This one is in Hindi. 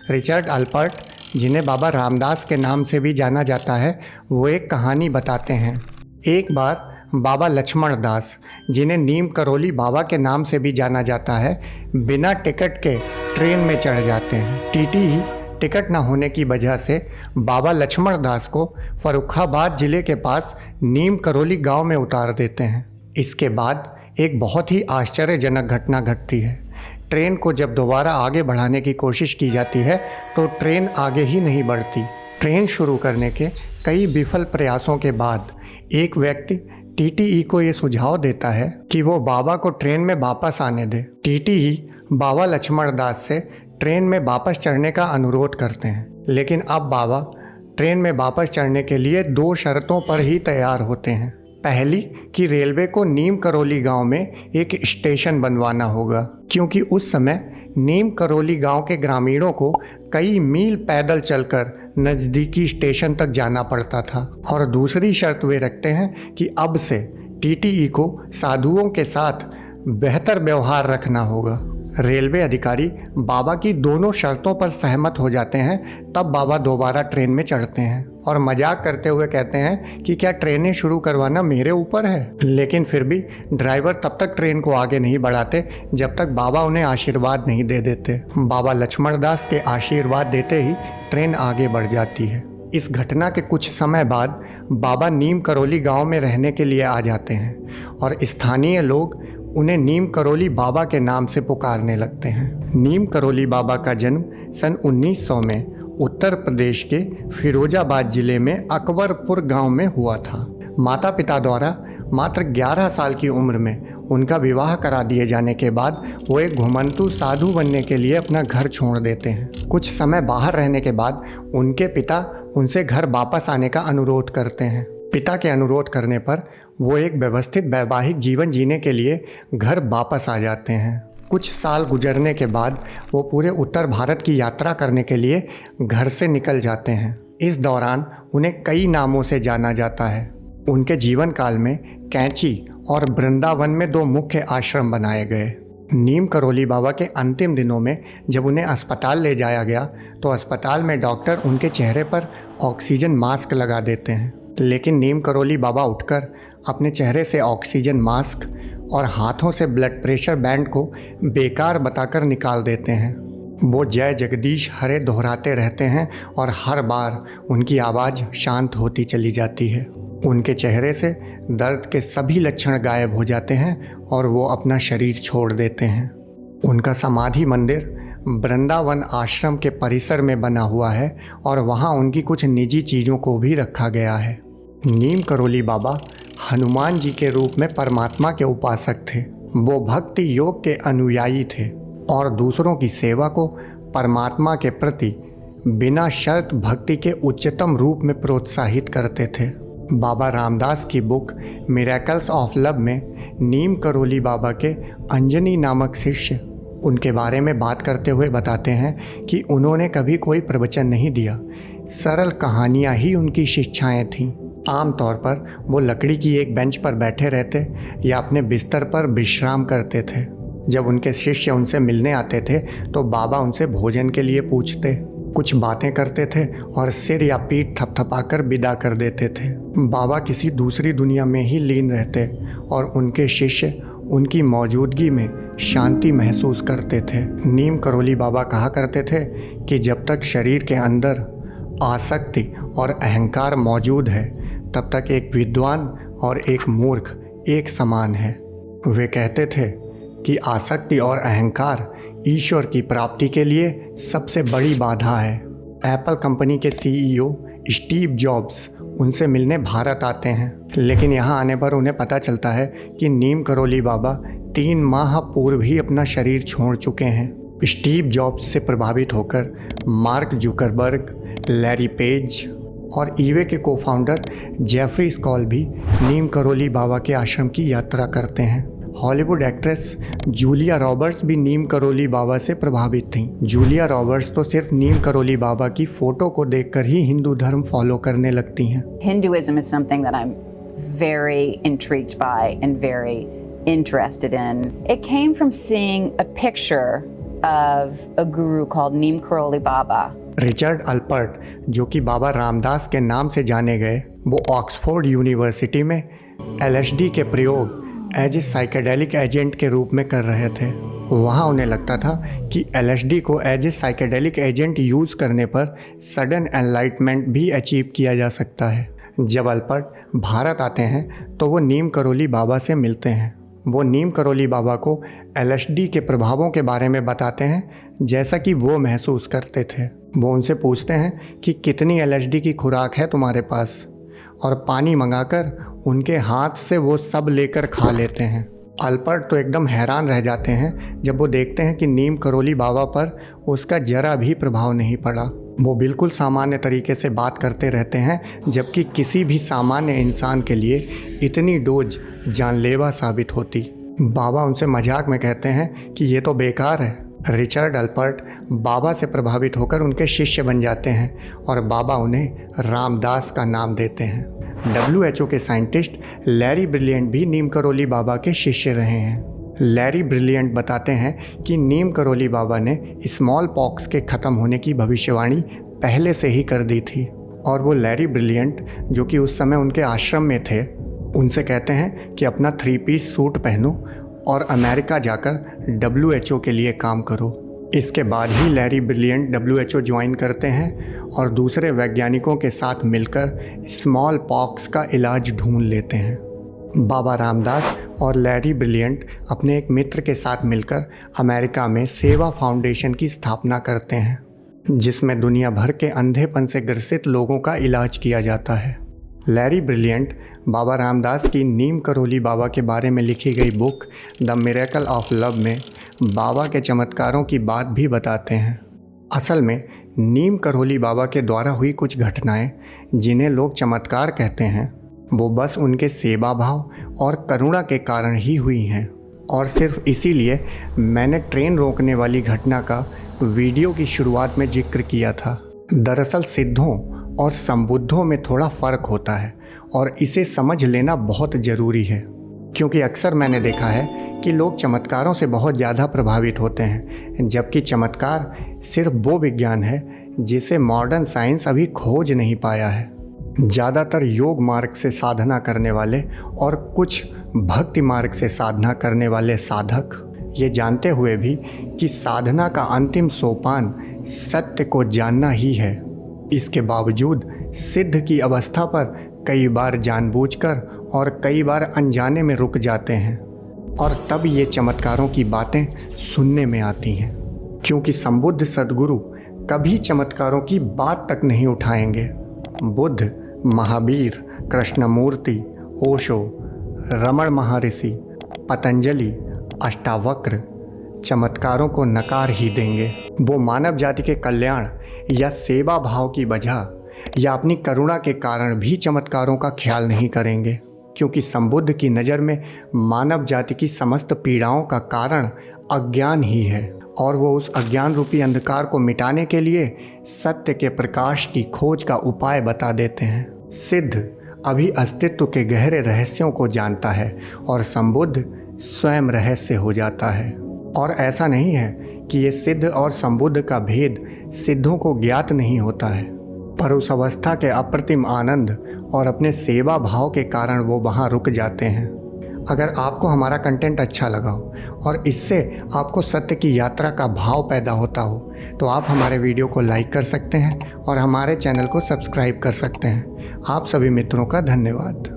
रिचर्ड अल्पर्ट, जिन्हें बाबा रामदास के नाम से भी जाना जाता है, वो एक कहानी बताते हैं। एक बार बाबा लक्ष्मण दास, जिन्हें नीम करोली बाबा के नाम से भी जाना जाता है, बिना टिकट के ट्रेन में चढ़ जाते हैं। टीटी टिकट न होने की वजह से बाबा लक्ष्मण दास को फर्रुखाबाद ज़िले के पास नीम करोली गांव में उतार देते हैं। इसके बाद एक बहुत ही आश्चर्यजनक घटना घटती है। ट्रेन को जब दोबारा आगे बढ़ाने की कोशिश की जाती है तो ट्रेन आगे ही नहीं बढ़ती। ट्रेन शुरू करने के कई विफल प्रयासों के बाद एक व्यक्ति टीटीई को ये सुझाव देता है कि वो बाबा को ट्रेन में वापस आने दे। टीटीई बाबा लक्ष्मण दास से ट्रेन में वापस चढ़ने का अनुरोध करते हैं, लेकिन अब बाबा ट्रेन में वापस चढ़ने के लिए 2 शर्तों पर ही तैयार होते हैं। पहली कि रेलवे को नीम करोली गांव में एक स्टेशन बनवाना होगा, क्योंकि उस समय नीम करोली गांव के ग्रामीणों को कई मील पैदल चलकर नज़दीकी स्टेशन तक जाना पड़ता था। और दूसरी शर्त वे रखते हैं कि अब से टीटीई को साधुओं के साथ बेहतर व्यवहार रखना होगा। रेलवे अधिकारी बाबा की दोनों शर्तों पर सहमत हो जाते हैं। तब बाबा दोबारा ट्रेन में चढ़ते हैं और मजाक करते हुए कहते हैं कि क्या ट्रेनें शुरू करवाना मेरे ऊपर है। लेकिन फिर भी ड्राइवर तब तक ट्रेन को आगे नहीं बढ़ाते जब तक बाबा उन्हें आशीर्वाद नहीं दे देते। बाबा लक्ष्मण दास के आशीर्वाद देते ही ट्रेन आगे बढ़ जाती है। इस घटना के कुछ समय बाद बाबा नीम करोली गाँव में रहने के लिए आ जाते हैं और स्थानीय लोग उन्हें नीम करोली बाबा के नाम से पुकारने लगते हैं। नीम करोली बाबा का जन्म सन 1900 में उत्तर प्रदेश के फिरोजाबाद जिले में अकबरपुर गांव में हुआ था। माता पिता द्वारा मात्र 11 साल की उम्र में उनका विवाह करा दिए जाने के बाद वो एक घुमंतु साधु बनने के लिए अपना घर छोड़ देते हैं। कुछ समय बाहर रहने के बाद उनके पिता उनसे घर वापस आने का अनुरोध करते हैं। पिता के अनुरोध करने पर वो एक व्यवस्थित वैवाहिक जीवन जीने के लिए घर वापस आ जाते हैं। कुछ साल गुजरने के बाद वो पूरे उत्तर भारत की यात्रा करने के लिए घर से निकल जाते हैं। इस दौरान उन्हें कई नामों से जाना जाता है। उनके जीवन काल में कैंची और वृंदावन में 2 मुख्य आश्रम बनाए गए। नीम करोली बाबा के अंतिम दिनों में जब उन्हें अस्पताल ले जाया गया तो अस्पताल में डॉक्टर उनके चेहरे पर ऑक्सीजन मास्क लगा देते हैं, लेकिन नीम करोली बाबा उठकर अपने चेहरे से ऑक्सीजन मास्क और हाथों से ब्लड प्रेशर बैंड को बेकार बताकर निकाल देते हैं। वो जय जगदीश हरे दोहराते रहते हैं और हर बार उनकी आवाज़ शांत होती चली जाती है। उनके चेहरे से दर्द के सभी लक्षण गायब हो जाते हैं और वो अपना शरीर छोड़ देते हैं। उनका समाधि मंदिर वृंदावन आश्रम के परिसर में बना हुआ है और वहाँ उनकी कुछ निजी चीज़ों को भी रखा गया है। नीम करोली बाबा हनुमान जी के रूप में परमात्मा के उपासक थे। वो भक्ति योग के अनुयायी थे और दूसरों की सेवा को परमात्मा के प्रति बिना शर्त भक्ति के उच्चतम रूप में प्रोत्साहित करते थे। बाबा रामदास की बुक मिरेकल्स ऑफ लव में नीम करोली बाबा के अंजनी नामक शिष्य उनके बारे में बात करते हुए बताते हैं कि उन्होंने कभी कोई प्रवचन नहीं दिया, सरल कहानियाँ ही उनकी शिक्षाएँ थीं। आमतौर पर वो लकड़ी की एक बेंच पर बैठे रहते या अपने बिस्तर पर विश्राम करते थे। जब उनके शिष्य उनसे मिलने आते थे तो बाबा उनसे भोजन के लिए पूछते, कुछ बातें करते थे और सिर या पीठ थपथपाकर विदा कर देते थे। बाबा किसी दूसरी दुनिया में ही लीन रहते और उनके शिष्य उनकी मौजूदगी में शांति महसूस करते थे। नीम करोली बाबा कहा करते थे कि जब तक शरीर के अंदर आसक्ति और अहंकार मौजूद है तब तक एक विद्वान और एक मूर्ख एक समान है। वे कहते थे कि आसक्ति और अहंकार ईश्वर की प्राप्ति के लिए सबसे बड़ी बाधा है। एप्पल कंपनी के सीईओ स्टीव जॉब्स उनसे मिलने भारत आते हैं, लेकिन यहाँ आने पर उन्हें पता चलता है कि नीम करोली बाबा 3 माह पूर्व ही अपना शरीर छोड़ चुके हैं। स्टीव जॉब्स से प्रभावित होकर मार्क जुकरबर्ग, लैरी पेज और ईवे के को-फाउंडर जेफरी स्कॉल भी नीम करोली बाबा के आश्रम की यात्रा करते हैं। हॉलीवुड एक्ट्रेस जूलिया रॉबर्ट्स भी नीम करोली बाबा से प्रभावित थीं। जूलिया रॉबर्ट्स तो सिर्फ नीम करोली बाबा की फ़ोटो को देखकर ही हिंदू धर्म फॉलो करने लगती हैं। Hinduism is something that I'm very intrigued by and very interested in. It came from seeing a picture of a guru called Neem Karoli Baba. Richard Alpert, जो कि बाबा रामदास के नाम से जाने गए, वो ऑक्सफोर्ड यूनिवर्सिटी में LSD के प्रयोग एज ए साइकेडेलिक एजेंट के रूप में कर रहे थे। वहाँ उन्हें लगता था कि LSD को as a psychedelic agent use करने पर सडन एनलाइटमेंट भी अचीव किया जा सकता है। जब अल्पर्ट भारत आते हैं तो वो नीम करोली बाबा से मिलते हैं। वो नीम करोली बाबा को LSD के प्रभावों के बारे में बताते हैं जैसा कि वो महसूस करते थे। वो उनसे पूछते हैं कि कितनी LSD की खुराक है तुम्हारे पास, और पानी मंगाकर उनके हाथ से वो सब लेकर खा लेते हैं। अल्पर्ट तो एकदम हैरान रह जाते हैं जब वो देखते हैं कि नीम करोली बाबा पर उसका जरा भी प्रभाव नहीं पड़ा। वो बिल्कुल सामान्य तरीके से बात करते रहते हैं, जबकि किसी भी सामान्य इंसान के लिए इतनी डोज जानलेवा साबित होती। बाबा उनसे मजाक में कहते हैं कि ये तो बेकार है। रिचर्ड अल्पर्ट बाबा से प्रभावित होकर उनके शिष्य बन जाते हैं और बाबा उन्हें रामदास का नाम देते हैं। WHO के साइंटिस्ट लैरी ब्रिलियंट भी नीम करोली बाबा के शिष्य रहे हैं। लैरी ब्रिलियंट बताते हैं कि नीम करोली बाबा ने स्मॉल पॉक्स के ख़त्म होने की भविष्यवाणी पहले से ही कर दी थी, और वो लैरी ब्रिलियंट, जो कि उस समय उनके आश्रम में थे, उनसे कहते हैं कि अपना 3 पीस सूट पहनो और अमेरिका जाकर WHO के लिए काम करो। इसके बाद ही लैरी ब्रिलियंट WHO ज्वाइन करते हैं और दूसरे वैज्ञानिकों के साथ मिलकर स्मॉल पॉक्स का इलाज ढूंढ लेते हैं। बाबा रामदास और लैरी ब्रिलियंट अपने एक मित्र के साथ मिलकर अमेरिका में सेवा फाउंडेशन की स्थापना करते हैं, जिसमें दुनिया भर के अंधेपन से ग्रसित लोगों का इलाज किया जाता है। लैरी ब्रिलियंट बाबा रामदास की नीम करोली बाबा के बारे में लिखी गई book the miracle of love में बाबा के चमत्कारों की बात भी बताते हैं। असल में नीम करोली बाबा के द्वारा हुई कुछ घटनाएं, जिन्हें लोग चमत्कार कहते हैं, वो बस उनके सेवा भाव और करुणा के कारण ही हुई हैं। और सिर्फ इसीलिए मैंने ट्रेन रोकने वाली घटना का वीडियो की शुरुआत में जिक्र किया था। दरअसल सिद्धों और संबुद्धों में थोड़ा फ़र्क होता है और इसे समझ लेना बहुत ज़रूरी है, क्योंकि अक्सर मैंने देखा है कि लोग चमत्कारों से बहुत ज़्यादा प्रभावित होते हैं, जबकि चमत्कार सिर्फ वो विज्ञान है जिसे मॉडर्न साइंस अभी खोज नहीं पाया है। ज़्यादातर योग मार्ग से साधना करने वाले और कुछ भक्ति मार्ग से साधना करने वाले साधक ये जानते हुए भी कि साधना का अंतिम सोपान सत्य को जानना ही है, इसके बावजूद सिद्ध की अवस्था पर कई बार जानबूझकर और कई बार अनजाने में रुक जाते हैं, और तब ये चमत्कारों की बातें सुनने में आती हैं, क्योंकि संबुद्ध सद्गुरु कभी चमत्कारों की बात तक नहीं उठाएंगे। बुद्ध, महावीर, कृष्णमूर्ति, ओशो, रमण महर्षि, पतंजलि, अष्टावक्र चमत्कारों को नकार ही देंगे। वो मानव जाति के कल्याण या सेवा भाव की वजह या अपनी करुणा के कारण भी चमत्कारों का ख्याल नहीं करेंगे, क्योंकि संबुद्ध की नज़र में मानव जाति की समस्त पीड़ाओं का कारण अज्ञान ही है, और वो उस अज्ञान रूपी अंधकार को मिटाने के लिए सत्य के प्रकाश की खोज का उपाय बता देते हैं। सिद्ध अभी अस्तित्व के गहरे रहस्यों को जानता है और संबुद्ध स्वयं रहस्य हो जाता है। और ऐसा नहीं है कि ये सिद्ध और संबुद्ध का भेद सिद्धों को ज्ञात नहीं होता है, पर उस अवस्था के अप्रतिम आनंद और अपने सेवा भाव के कारण वो वहाँ रुक जाते हैं। अगर आपको हमारा कंटेंट अच्छा लगा हो और इससे आपको सत्य की यात्रा का भाव पैदा होता हो, तो आप हमारे वीडियो को लाइक कर सकते हैं और हमारे चैनल को सब्सक्राइब कर सकते हैं। आप सभी मित्रों का धन्यवाद।